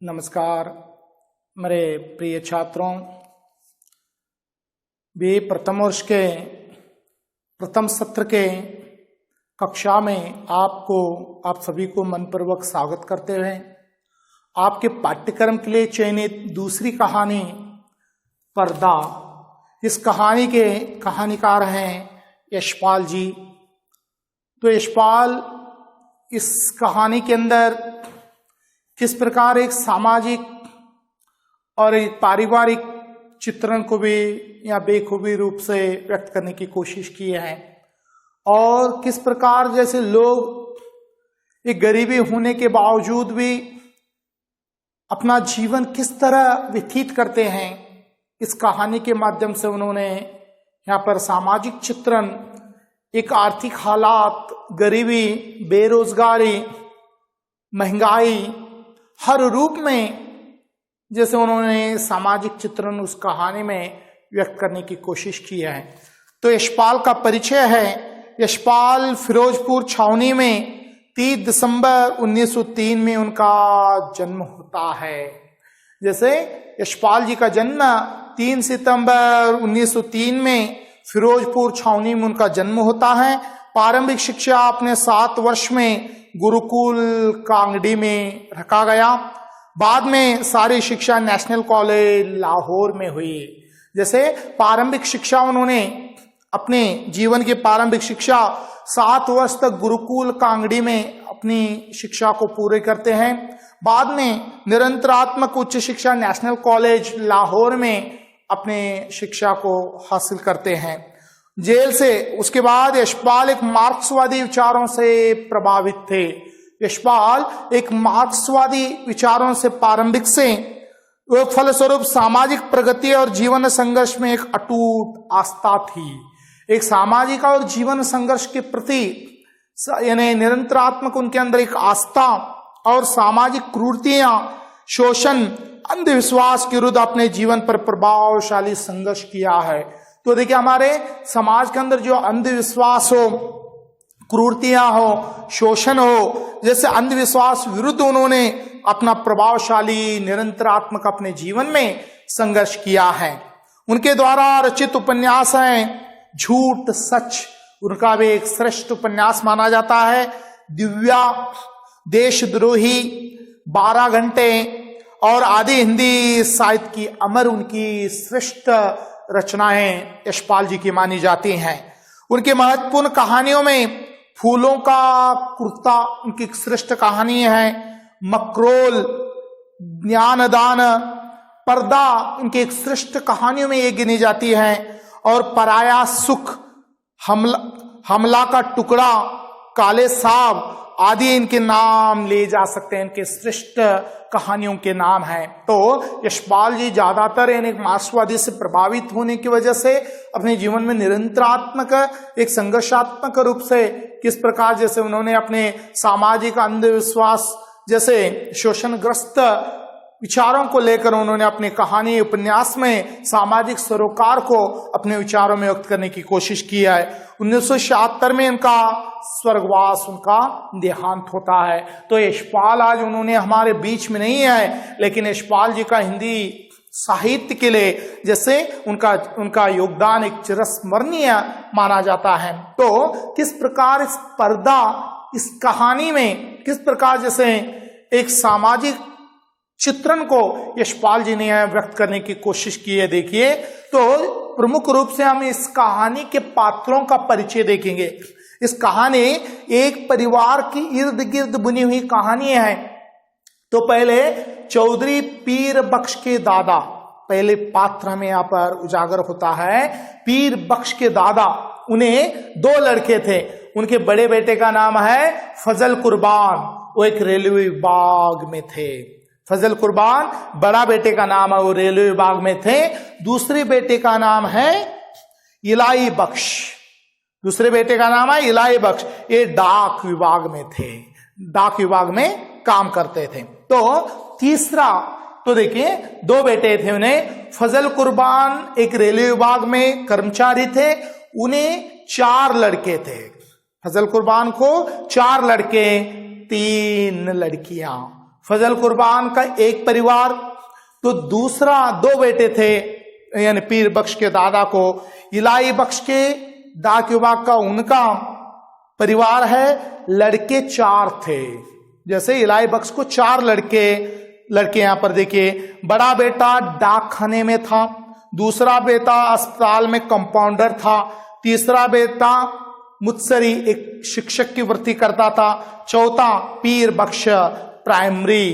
नमस्कार मेरे प्रिय छात्रों। बी प्रथम वर्ष के प्रथम सत्र के कक्षा में आप सभी को मनपूर्वक स्वागत करते हुए आपके पाठ्यक्रम के लिए चयनित दूसरी कहानी पर्दा, इस कहानी के कहानीकार हैं यशपाल जी। तो यशपाल इस कहानी के अंदर किस प्रकार एक सामाजिक और एक पारिवारिक चित्रण को भी या बेखूबी रूप से व्यक्त करने की कोशिश की है, और किस प्रकार जैसे लोग एक गरीबी होने के बावजूद भी अपना जीवन किस तरह व्यतीत करते हैं, इस कहानी के माध्यम से उन्होंने यहाँ पर सामाजिक चित्रण, एक आर्थिक हालात, गरीबी, बेरोजगारी, महंगाई, हर रूप में जैसे उन्होंने सामाजिक चित्रण उस कहानी में व्यक्त करने की कोशिश की है। तो यशपाल का परिचय है। यशपाल फिरोजपुर छावनी में 30 दिसंबर 1903 में उनका जन्म होता है। जैसे यशपाल जी का जन्म 3 सितंबर 1903 में फिरोजपुर छावनी में उनका जन्म होता है। प्रारंभिक शिक्षा अपने 7 वर्ष में गुरुकुल कांगड़ी में रखा गया। बाद में सारी शिक्षा नेशनल कॉलेज लाहौर में हुई। जैसे प्रारंभिक शिक्षा उन्होंने अपने जीवन की प्रारंभिक शिक्षा 7 वर्ष तक गुरुकुल कांगड़ी में अपनी शिक्षा को पूरे करते हैं। बाद में निरंतरात्मक उच्च शिक्षा नेशनल कॉलेज लाहौर में अपने शिक्षा को हासिल करते हैं। जेल से उसके बाद यशपाल एक मार्क्सवादी विचारों से प्रभावित थे। यशपाल एक मार्क्सवादी विचारों से प्रारंभिक से फलस्वरूप सामाजिक प्रगति और जीवन संघर्ष में एक अटूट आस्था थी। एक सामाजिक और जीवन संघर्ष के प्रति यानी निरंतरात्मक उनके अंदर एक आस्था और सामाजिक क्रूरतियां, शोषण, अंधविश्वास के विरुद्ध अपने जीवन पर प्रभावशाली संघर्ष किया है। तो देखिए, हमारे समाज के अंदर जो अंधविश्वास हो, क्रूरतियां हो, शोषण हो, जैसे अंधविश्वास विरुद्ध उन्होंने अपना प्रभावशाली निरंतरात्मक अपने जीवन में संघर्ष किया है। उनके द्वारा रचित उपन्यास हैं झूठ सच, उनका भी एक श्रेष्ठ उपन्यास माना जाता है। दिव्या, देशद्रोही, 12 घंटे और आदि हिंदी साहित्य की अमर उनकी श्रेष्ठ रचनाएं यशपाल जी की मानी जाती हैं। उनके महत्वपूर्ण कहानियों में फूलों का कुर्ता उनकी श्रेष्ठ कहानी है। मकरोल, ज्ञानदान, पर्दा उनकी एक श्रेष्ठ कहानियों में ये गिनी जाती है। और पराया सुख, हमला का टुकड़ा, काले साहब आदि इनके नाम ले जा सकते हैं, इनके श्रेष्ठ कहानियों के नाम हैं। तो यशपाल जी ज्यादातर यानी मार्क्सवादी से प्रभावित होने की वजह से अपने जीवन में निरंतरात्मक एक संघर्षात्मक रूप से किस प्रकार जैसे उन्होंने अपने सामाजिक अंधविश्वास जैसे शोषणग्रस्त विचारों को लेकर उन्होंने अपनी कहानी उपन्यास में सामाजिक सरोकार को अपने विचारों में व्यक्त करने की कोशिश की है। 1976 में इनका स्वर्गवास, उनका देहांत होता है। तो यशपाल आज उन्होंने हमारे बीच में नहीं है, लेकिन यशपाल जी का हिंदी साहित्य के लिए जैसे उनका योगदान एक चिरस्मरणीय माना जाता है। तो किस प्रकार इस पर्दा, इस कहानी में किस प्रकार जैसे एक सामाजिक चित्रण को यशपाल जी ने व्यक्त करने की कोशिश की है। देखिए, तो प्रमुख रूप से हम इस कहानी के पात्रों का परिचय देखेंगे। इस कहानी एक परिवार की इर्द गिर्द बुनी हुई कहानी है। तो पहले चौधरी पीर बख्श के दादा, पहले पात्र हमें यहाँ पर उजागर होता है। पीर बख्श के दादा, उन्हें 2 लड़के थे। उनके बड़े बेटे का नाम है फजल कुर्बान, वो एक रेलवे विभाग में थे। फजल कुर्बान बड़ा बेटे का नाम है, वो रेलवे विभाग में थे। दूसरे बेटे का नाम है इलाई बख्श, दूसरे बेटे का नाम है इलाई बख्श। ये डाक विभाग में थे, डाक विभाग में काम करते थे। तो तीसरा, तो देखिए 2 बेटे थे उन्हें। फजल कुर्बान एक रेलवे विभाग में कर्मचारी थे, उन्हें 4 लड़के थे। फजल कुर्बान को 4 लड़के, 3 लड़कियां। फजल कुर्बान का एक परिवार, तो दूसरा दो बेटे थे, यानी पीर बख्श के दादा को। इलाही बख्श के डाक विभाग का उनका परिवार है, लड़के 4 थे। जैसे इलाही बख्श को 4 लड़के यहां पर देखिए, बड़ा बेटा डाक खाने में था, दूसरा बेटा अस्पताल में कंपाउंडर था, तीसरा बेटा मुत्सरी एक शिक्षक की वृत्ति करता था, चौथा पीर बख्श प्राइमरी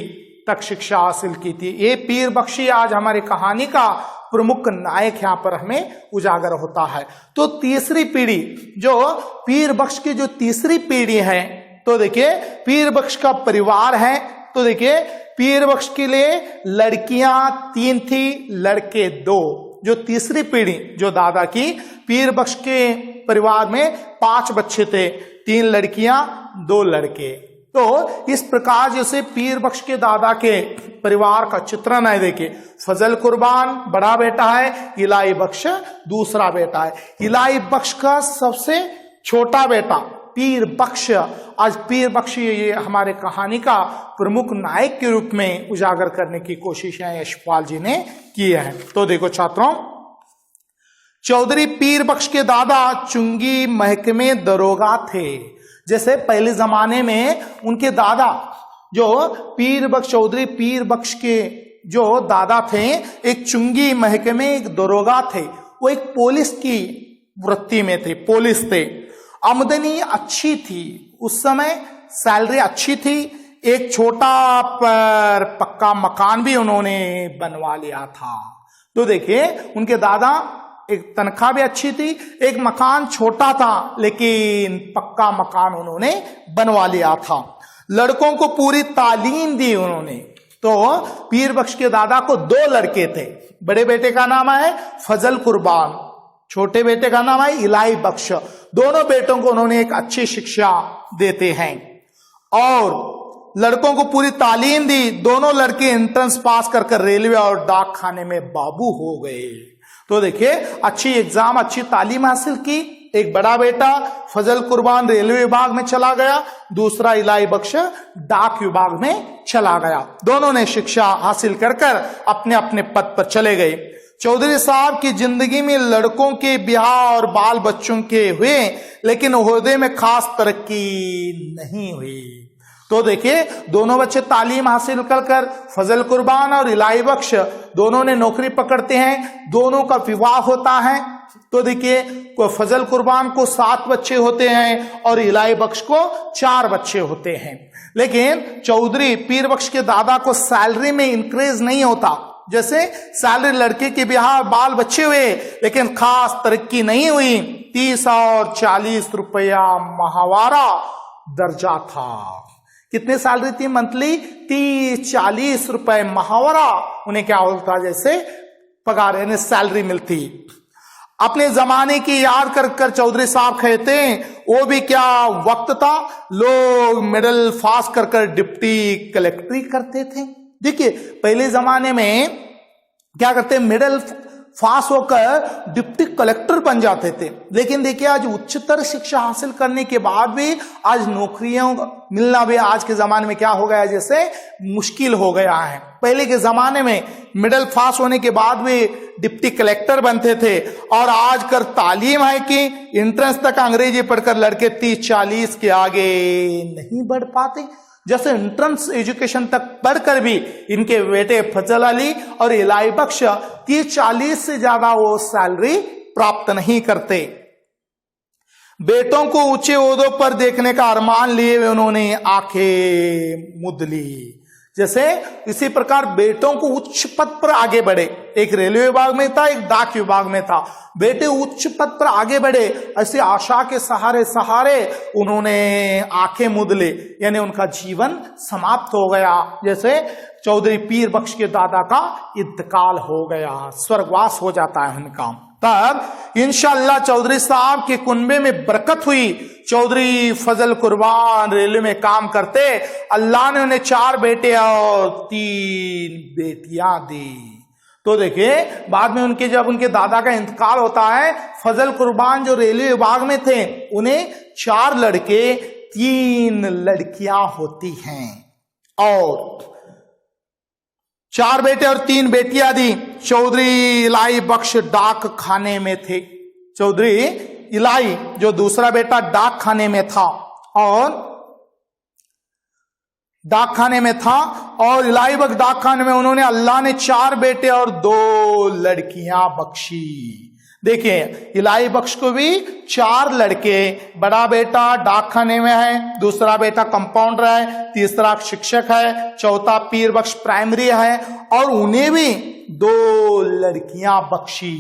तक शिक्षा हासिल की थी। ये पीर बख्शी आज हमारी कहानी का प्रमुख नायक यहां पर हमें उजागर होता है। तो तीसरी पीढ़ी, जो पीर बख्श की जो तीसरी पीढ़ी है, तो देखिए पीर बख्श का परिवार है, तो देखिए पीर बख्श के लिए लड़कियां 3 थी, लड़के 2। जो तीसरी पीढ़ी जो दादा की, पीर बख्श के परिवार में 5 बच्चे थे, 3 लड़कियां 2 लड़के। तो इस प्रकार जैसे पीर बख्श के दादा के परिवार का चित्रण है। देखिए फजल कुर्बान बड़ा बेटा है, इलाही बख्श दूसरा बेटा है। इलाही बख्श का सबसे छोटा बेटा पीर बख्श, आज पीर बख्श ये हमारे कहानी का प्रमुख नायक के रूप में उजागर करने की कोशिश है यशपाल जी ने की है। तो देखो छात्रों, चौधरी पीर बख्श के दादा चुंगी महकमे दरोगा थे। जैसे पहले जमाने में उनके दादा जो पीर बख्श, चौधरी पीर बख्श के जो दादा थे, एक चुंगी महकमे एक दरोगा थे। वो एक पुलिस की वृत्ति में थे, पुलिस थे। आमदनी अच्छी थी, उस समय सैलरी अच्छी थी। एक छोटा पर पक्का मकान भी उन्होंने बनवा लिया था। तो देखिए उनके दादा, एक तनख्वाह भी अच्छी थी, एक मकान छोटा था लेकिन पक्का मकान उन्होंने बनवा लिया था। लड़कों को पूरी तालीम दी उन्होंने। तो पीर बख्श के दादा को 2 लड़के थे, बड़े बेटे का नाम है फजल कुर्बान, छोटे बेटे का नाम है इलाही बख्श। दोनों बेटों को उन्होंने एक अच्छी शिक्षा देते हैं और लड़कों को पूरी तालीम दी। दोनों लड़के एंट्रेंस पास कर रेलवे और डाक खाने में बाबू हो गए। तो देखिए अच्छी एग्जाम, अच्छी तालीम हासिल की। एक बड़ा बेटा फजल कुर्बान रेलवे विभाग में चला गया, दूसरा इलाही बख्श डाक विभाग में चला गया। दोनों ने शिक्षा हासिल कर अपने अपने पद पर चले गए। चौधरी साहब की जिंदगी में लड़कों के ब्याह और बाल बच्चों के हुए, लेकिन ओहदे में खास तरक्की नहीं हुई। तो देखिए दोनों बच्चे तालीम हासिल कर फजल कुर्बान और इलाही बख्श दोनों ने नौकरी पकड़ते हैं, दोनों का विवाह होता है। तो देखिए फजल कुर्बान को 7 बच्चे होते हैं और इलाही बख्श को 4 बच्चे होते हैं। लेकिन चौधरी पीर बख्श के दादा को सैलरी में इंक्रीज नहीं होता। जैसे सैलरी लड़के के ब्याह बाल बच्चे हुए लेकिन खास तरक्की नहीं हुई। 30 और 40 रुपया माहवारा दर्जा था। कितने सैलरी थी मंथली? 30-40 रुपए माहवारा उन्हें क्या होता, जैसे पगार यानी सैलरी मिलती। अपने जमाने की याद कर चौधरी साहब कहते हैं, वो भी क्या वक्त था, लोग मिडिल पास कर डिप्टी कलेक्टरी करते थे। देखिए पहले जमाने में क्या करते, मिडिल पास होकर डिप्टी कलेक्टर बन जाते थे। लेकिन देखिए आज उच्चतर शिक्षा हासिल करने के बाद भी आज नौकरियों मिलना भी आज के जमाने में क्या हो गया, जैसे मुश्किल हो गया है। पहले के जमाने में मिडिल पास होने के बाद भी डिप्टी कलेक्टर बनते थे और आज कर तालीम है कि एंट्रेंस तक अंग्रेजी पढ़कर लड़के 30-40 के आगे नहीं बढ़ पाते। जैसे एंट्रेंस एजुकेशन तक पढ़कर भी इनके बेटे फजल अली और इलाही बख्श 30-40 से ज्यादा वो सैलरी प्राप्त नहीं करते। बेटों को ऊंचे ओहदों पर देखने का अरमान लिए हुए उन्होंने आंखें मूंद ली। जैसे इसी प्रकार बेटों को उच्च पद पर आगे बढ़े, एक रेलवे विभाग में था, एक डाक विभाग में था, बेटे उच्च पद पर आगे बढ़े, ऐसी आशा के सहारे उन्होंने आंखें मूंद ली, यानी उनका जीवन समाप्त हो गया। जैसे चौधरी पीर बख्श के दादा का इंतकाल हो गया, स्वर्गवास हो जाता है उनका। तब इंशाअल्लाह चौधरी साहब के कुनबे में बरकत हुई। चौधरी फजल कुर्बान रेलवे में काम करते, अल्लाह ने उन्हें 4 बेटे और 3 बेटियां दी। तो देखिए बाद में जब उनके दादा का इंतकाल होता है, फजल कुर्बान जो रेलवे विभाग में थे उन्हें 4 लड़के 3 लड़कियां होती हैं और 4 बेटे और 3 बेटियां दी। चौधरी इलाई बख्श डाक खाने में थे। चौधरी इलाई जो दूसरा बेटा डाक खाने में था और इलाई बख्श डाक खाने में उन्होंने अल्लाह ने 4 बेटे और 2 लड़कियां बख्शी। देखिए इलाई बख्श को भी 4 लड़के, बड़ा बेटा डाक खाने में है, दूसरा बेटा कंपाउंडर है, तीसरा शिक्षक है, चौथा पीर बख्श प्राइमरी है और उन्हें भी 2 लड़कियां बख्शी।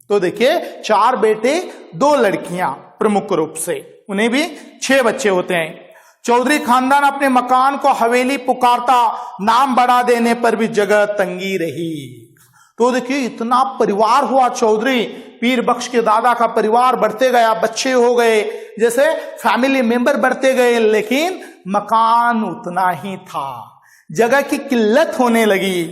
तो देखिए 4 बेटे 2 लड़कियां, प्रमुख रूप से उन्हें भी 6 बच्चे होते हैं। चौधरी खानदान अपने मकान को हवेली पुकारता, नाम बढ़ा देने पर भी जगह तंगी रही। तो देखिए इतना परिवार हुआ, चौधरी पीर बख्श के दादा का परिवार बढ़ते गया, बच्चे हो गए, जैसे फैमिली मेंबर बढ़ते गए, लेकिन मकान उतना ही था, जगह की किल्लत होने लगी।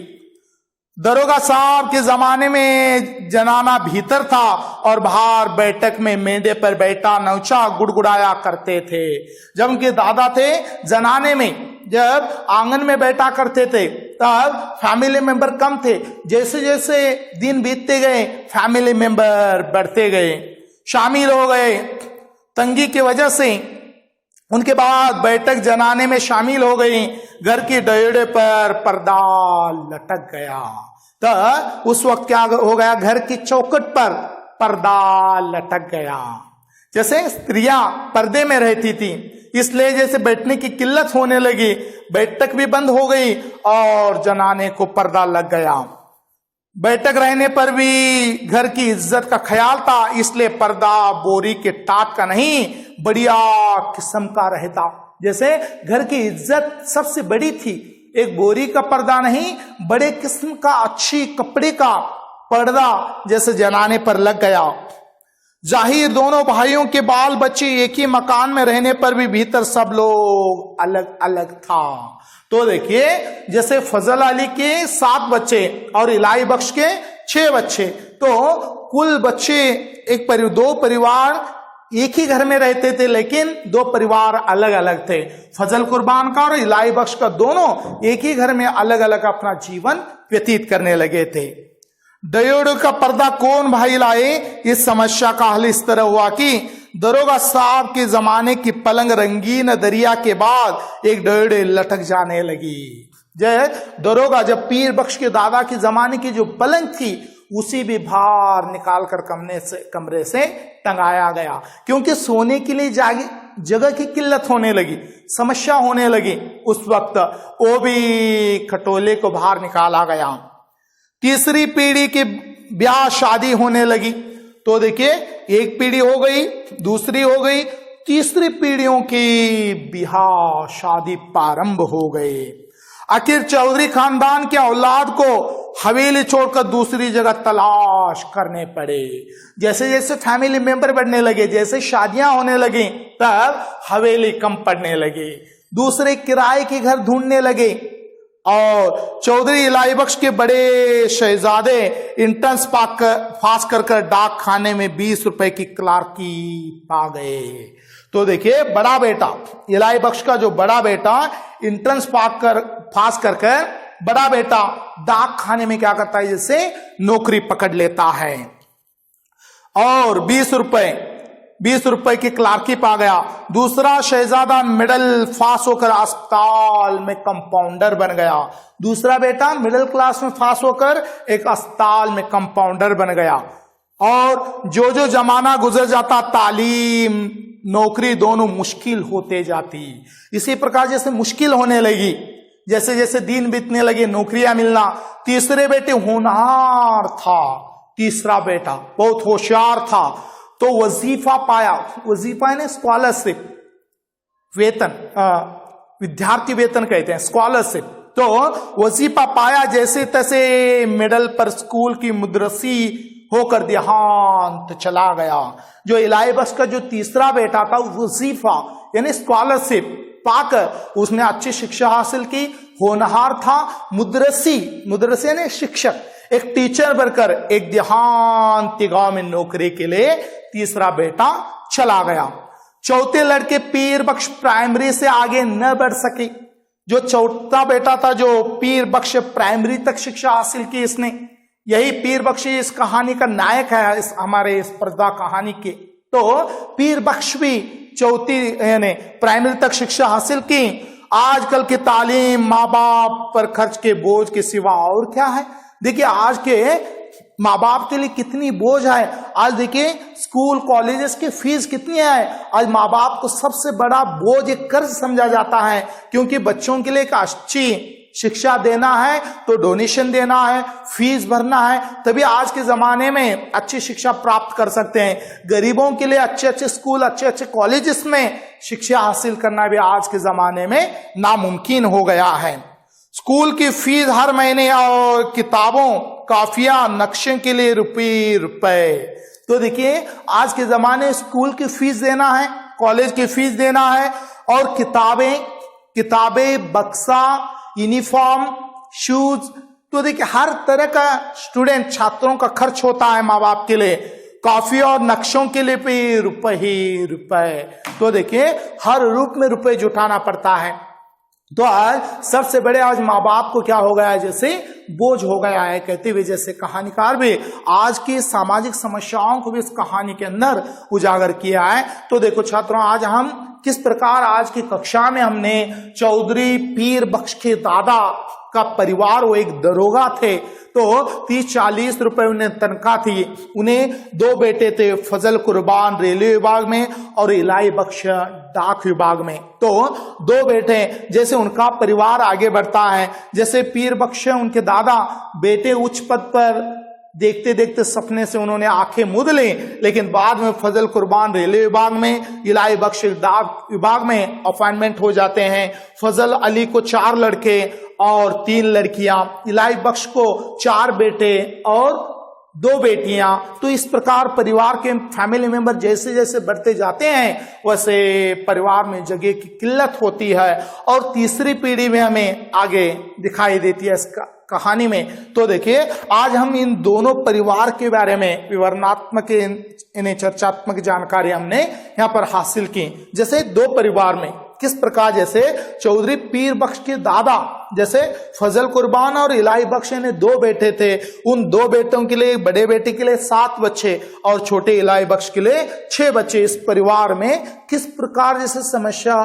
दरोगा साहब के जमाने में जनाना भीतर था और बाहर बैठक में मेंढे पर बैठा नौचा गुड़गुड़ाया करते थे। जब उनके दादा थे जनाने में, जब आंगन में बैठा करते थे, तब फैमिली मेंबर कम थे। जैसे जैसे दिन बीतते गए फैमिली मेंबर बढ़ते गए, शामिल हो गए। तंगी की वजह से उनके बाद बैठक जनाने में शामिल हो गई। घर की डयोड़े पर पर्दा लटक गया। तो उस वक्त क्या हो गया, घर की चौखट पर पर्दा लटक गया। जैसे स्त्रियां पर्दे में रहती थी, इसलिए जैसे बैठने की किल्लत होने लगी, बैठक भी बंद हो गई और जनाने को पर्दा लग गया। बैठक रहने पर भी घर की इज्जत का ख्याल था, इसलिए पर्दा बोरी के टाट का नहीं बढ़िया किस्म का रहता। जैसे घर की इज्जत सबसे बड़ी थी, एक बोरी का पर्दा नहीं, बड़े किस्म का अच्छी कपड़े का पर्दा जैसे जनाने पर लग गया। जाहिर दोनों भाइयों के बाल बच्चे एक ही मकान में रहने पर भी भीतर सब लोग अलग अलग था। तो देखिए जैसे फजल अली के 7 बच्चे और इलाई बख्श के 6 बच्चे, तो कुल बच्चे 2 परिवार एक ही घर में रहते थे, लेकिन 2 परिवार अलग अलग थे। फजल कुर्बान का और इलाई बख्श का दोनों एक ही घर में अलग अलग अपना जीवन व्यतीत करने लगे थे। डयोड़ का पर्दा कौन भाई लाए, इस समस्या का हल इस तरह हुआ कि दरोगा साहब के जमाने की पलंग रंगीन दरिया के बाद एक डयोड़े लटक जाने लगी। दरोगा जब पीर बख्श के दादा के जमाने की जो पलंग थी उसी भी बाहर निकाल कर कमरे से टंगाया गया, क्योंकि सोने के लिए जगह की किल्लत होने लगी, समस्या होने लगी। उस वक्त वो भी खटोले को बाहर निकाला गया। तीसरी पीढ़ी की ब्याह शादी होने लगी। तो देखिए एक पीढ़ी हो गई, दूसरी हो गई, तीसरी पीढ़ियों की ब्याह शादी प्रारंभ हो गए। आखिर चौधरी खानदान के औलाद को हवेली छोड़कर दूसरी जगह तलाश करने पड़े। जैसे जैसे फैमिली मेंबर बढ़ने लगे, जैसे शादियां होने लगी, तब हवेली कम पड़ने लगी, दूसरे किराए के घर ढूंढने लगे। और चौधरी इलाई बख्श के बड़े शहजादे इंट्रेंस पास कर डाक खाने में 20 रुपए की क्लार्की पा गए। तो देखिए बड़ा बेटा इलाई बख्श का जो बड़ा बेटा इंट्रेंस पास कर बड़ा बेटा डाक खाने में क्या करता है, जैसे नौकरी पकड़ लेता है और 20 रुपए की क्लार्की पा गया। दूसरा शहजादा मिडिल पास होकर अस्पताल में कंपाउंडर बन गया। दूसरा बेटा मिडिल क्लास में पास होकर एक अस्पताल में कंपाउंडर बन गया। और जो जो जमाना गुजर जाता तालीम नौकरी दोनों मुश्किल होते जाती। इसी प्रकार जैसे मुश्किल होने लगी, जैसे जैसे दिन बीतने लगे नौकरियां मिलना। तीसरे बेटे होनहार था, तीसरा बेटा बहुत होशियार था, तो वजीफा पाया। वजीफा यानी स्कॉलरशिप, वेतन, विद्यार्थी वेतन कहते हैं, स्कॉलरशिप। तो वजीफा पाया, जैसे तैसे मिडल पर स्कूल की मुदरसी होकर देहांत चला गया। जो इलाई बख्श का जो तीसरा बेटा था वजीफा यानी स्कॉलरशिप पाकर उसने अच्छी शिक्षा हासिल की, होनहार था, मुदरसी यानी शिक्षक, एक टीचर बनकर एक देहांती गांव में नौकरी के लिए तीसरा बेटा चला गया। चौथे लड़के पीर बख्श प्राइमरी से आगे न बढ़ सके, जो चौथा बेटा था जो पीर बख्श प्राइमरी तक शिक्षा हासिल की इसने, यही पीर बख्श इस कहानी का नायक है, इस हमारे इस पर्दा कहानी के। तो पीर बख्श भी चौथी यानी प्राइमरी तक शिक्षा हासिल की। आजकल की तालीम माँ बाप पर खर्च के बोझ के सिवा और क्या है। देखिए आज के माँ बाप के लिए कितनी बोझ है। आज देखिए स्कूल कॉलेजेस की फीस कितनी है। आज माँ बाप को सबसे बड़ा बोझ एक कर्ज समझा जाता है, क्योंकि बच्चों के लिए एक अच्छी शिक्षा देना है तो डोनेशन देना है, फीस भरना है, तभी आज के जमाने में अच्छी शिक्षा प्राप्त कर सकते हैं। गरीबों के लिए अच्छे अच्छे स्कूल, अच्छे अच्छे कॉलेजेस में शिक्षा हासिल करना भी आज के जमाने में नामुमकिन हो गया है। स्कूल की फीस हर महीने और किताबों काफिया नक्शे के लिए रुपए। तो देखिए आज के जमाने स्कूल की फीस देना है, कॉलेज की फीस देना है, और किताबें बक्सा, यूनिफॉर्म, शूज। तो देखिए हर तरह का स्टूडेंट छात्रों का खर्च होता है माँ बाप के लिए। कॉफी और नक्शों के लिए भी रुपए। तो देखिए हर रूप में रुपए जुटाना पड़ता है। तो आज सबसे बड़े आज माँ बाप को क्या हो गया है, जैसे बोझ हो गया है। कहते हुए जैसे कहानीकार भी आज की सामाजिक समस्याओं को भी इस कहानी के अंदर उजागर किया है। तो देखो छात्रों, आज हम किस प्रकार आज की कक्षा में हमने चौधरी पीर बख्श के दादा का परिवार, वो एक दरोगा थे, तो 30-40 रुपए उन्हें तनख्वाह थी। उन्हें 2 बेटे थे, फजल कुर्बान रेलवे विभाग में और इलाही बख्श डाक विभाग में। तो 2 बेटे, जैसे उनका परिवार आगे बढ़ता है, जैसे पीर बख्श उनके दादा, बेटे उच्च पद पर देखते देखते सपने से उन्होंने आंखें मूंद ली, लेकिन बाद में फजल कुर्बान रेलवे विभाग में, इलाही बख्श डाक विभाग में अपॉइंटमेंट हो जाते हैं। फजल अली को 4 लड़के और 3 लड़कियां, इलाही बख्श को 4 बेटे और 2 बेटियां। तो इस प्रकार परिवार के फैमिली मेंबर जैसे जैसे बढ़ते जाते हैं, वैसे परिवार में जगह की किल्लत होती है, और तीसरी पीढ़ी में हमें आगे दिखाई देती है इसका कहानी में। तो देखिए आज हम इन दोनों परिवार के बारे में विवरणात्मक इन्हें चर्चात्मक जानकारी हमने यहाँ पर हासिल की। जैसे 2 परिवार में किस प्रकार, जैसे चौधरी पीर बख्श के दादा, जैसे फजल कुर्बान और इलाही बख्श ने 2 बेटे थे, उन 2 बेटों के लिए, बड़े बेटे के लिए 7 बच्चे और छोटे इलाही बख्श के लिए 6 बच्चे। इस परिवार में किस प्रकार जैसे समस्या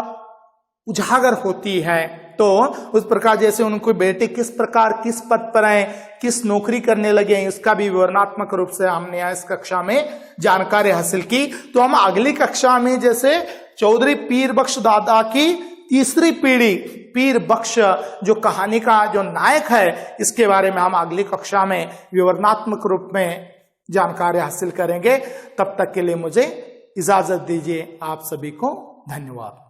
उजागर होती है, तो उस प्रकार जैसे उनको बेटे किस प्रकार किस पद पर आए, किस नौकरी करने लगे हैं, इसका भी विवरणात्मक रूप से हमने इस कक्षा में जानकारी हासिल की। तो हम अगली कक्षा में जैसे चौधरी पीर बख्श दादा की तीसरी पीढ़ी, पीर बख्श जो कहानी का जो नायक है, इसके बारे में हम अगली कक्षा में विवरणात्मक रूप में जानकारी हासिल करेंगे। तब तक के लिए मुझे इजाजत दीजिए। आप सभी को धन्यवाद।